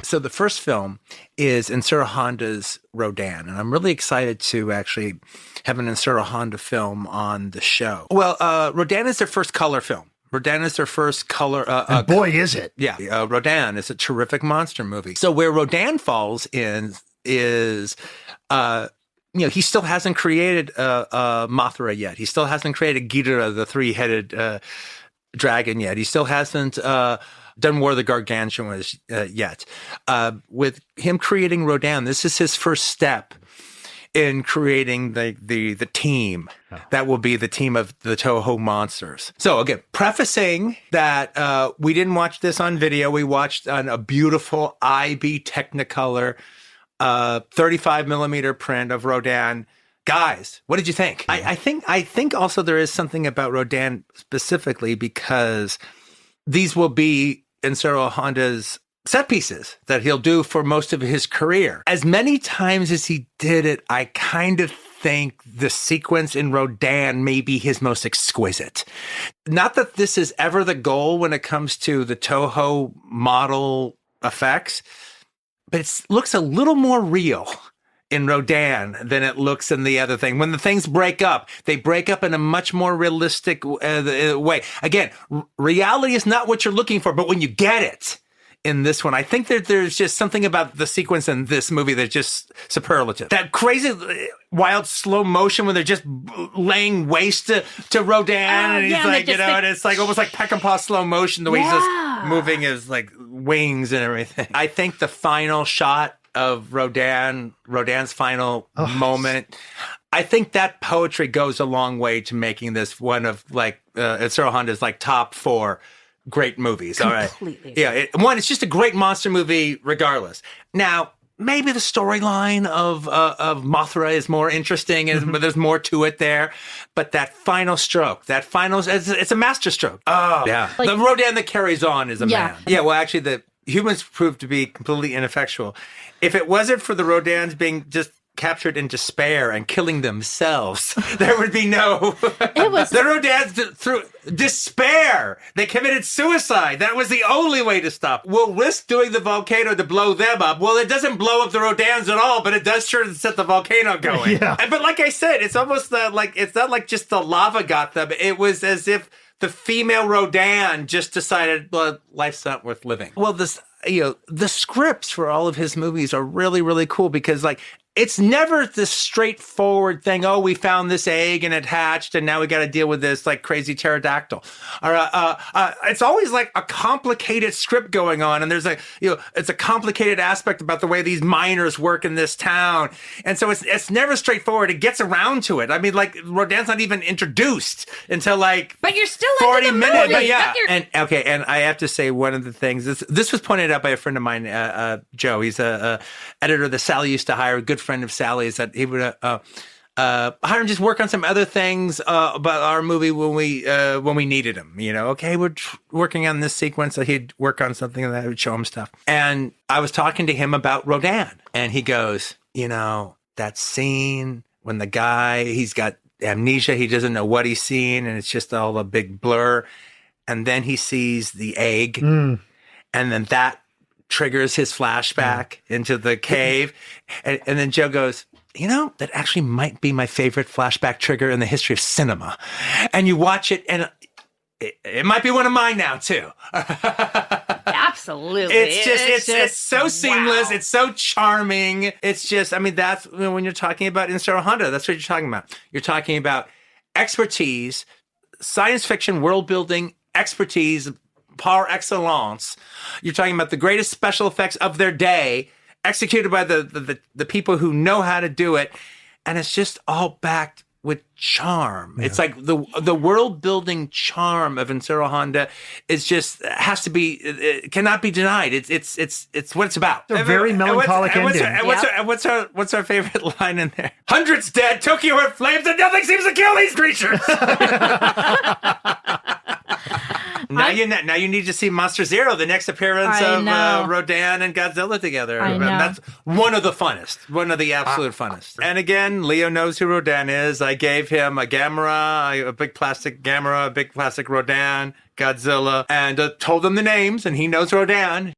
So the first film is Ishiro Honda's Rodan, and I'm really excited to actually have an Ishiro Honda film on the show. Well, Rodan is their first color film. Rodan is their first color. And boy, is it. Yeah, Rodan is a terrific monster movie. So where Rodan falls in is... he still hasn't created Mothra yet. He still hasn't created Ghidorah, the three-headed dragon yet. He still hasn't done War of the Gargantuans yet. With him creating Rodan, this is his first step in creating the team that will be the team of the Toho monsters. So again, prefacing that we didn't watch this on video. We watched on a beautiful IB Technicolor 35 millimeter print of Rodan. Guys, what did you think? I think also there is something about Rodan specifically because these will be Ishiro Honda's set pieces that he'll do for most of his career. As many times as he did it, I kind of think the sequence in Rodan may be his most exquisite. Not that this is ever the goal when it comes to the Toho model effects, but it looks a little more real in Rodan than it looks in the other thing. When the things break up, they break up in a much more realistic way. Again, reality is not what you're looking for, but when you get it in this one, I think that there's just something about the sequence in this movie that's just superlative. That crazy, wild slow motion when they're just laying waste to Rodan, and he's like, and it's like almost like Peckinpah slow motion, the way he's just moving his like wings and everything. I think the final shot of Rodan's final moment, I think that poetry goes a long way to making this one of like Ishiro Honda's like top 4 great movies. Completely. All right. Yeah. It's just a great monster movie regardless. Now, maybe the storyline of Mothra is more interesting but there's more to it there. But that final stroke, it's a master stroke. Oh, yeah. Like, the Rodan that carries on is a man. Yeah. Well, actually, the humans proved to be completely ineffectual. If it wasn't for the Rodans being just captured in despair and killing themselves, there would be no... It was... The Rodans, through despair, they committed suicide. That was the only way to stop. We'll risk doing the volcano to blow them up. Well, it doesn't blow up the Rodans at all, but it does sure set the volcano going. Yeah. But like I said, it's almost it's not like just the lava got them. It was as if the female Rodan just decided, well, life's not worth living. Well, the scripts for all of his movies are really, really cool because it's never this straightforward thing. Oh, we found this egg and it hatched, and now we got to deal with this like crazy pterodactyl. Or it's always like a complicated script going on, and there's it's a complicated aspect about the way these miners work in this town, and so it's never straightforward. It gets around to it. I mean, like Rodan's not even introduced until but you're still 40 into the minutes. movie. But yeah, and I have to say one of the things this was pointed out by a friend of mine, Joe. He's a editor that Sally used to hire. A good friend of Sally's, that he would hire him just work on some other things about our movie when we needed him. Okay, we're working on this sequence, so he'd work on something and I would show him stuff. And I was talking to him about Rodan, and he goes, that scene when the guy, he's got amnesia, he doesn't know what he's seen, and it's just all a big blur. And then he sees the egg, and then that triggers his flashback into the cave. And then Joe goes, that actually might be my favorite flashback trigger in the history of cinema. And you watch it, and it might be one of mine now, too. Absolutely. It's so seamless. Wow. It's so charming. It's just, that's when you're talking about Ishiro Honda, that's what you're talking about. You're talking about expertise, science fiction, world building, expertise, par excellence. You're talking about the greatest special effects of their day, executed by the people who know how to do it, and it's just all backed with charm. Yeah. It's like the world building charm of Ishiro Honda is just has to be, it cannot be denied. It's what it's about. It's a very melancholic ending. What's our favorite line in there? Hundreds dead, Tokyo in flames, and nothing seems to kill these creatures. Now you need to see Monster Zero, the next appearance of Rodan and Godzilla together. I know. That's one of the funnest, one of the absolute funnest. And again, Leo knows who Rodan is. I gave him a Gamera, a big plastic Gamera, a big plastic Rodan, Godzilla, and told him the names, and he knows Rodan.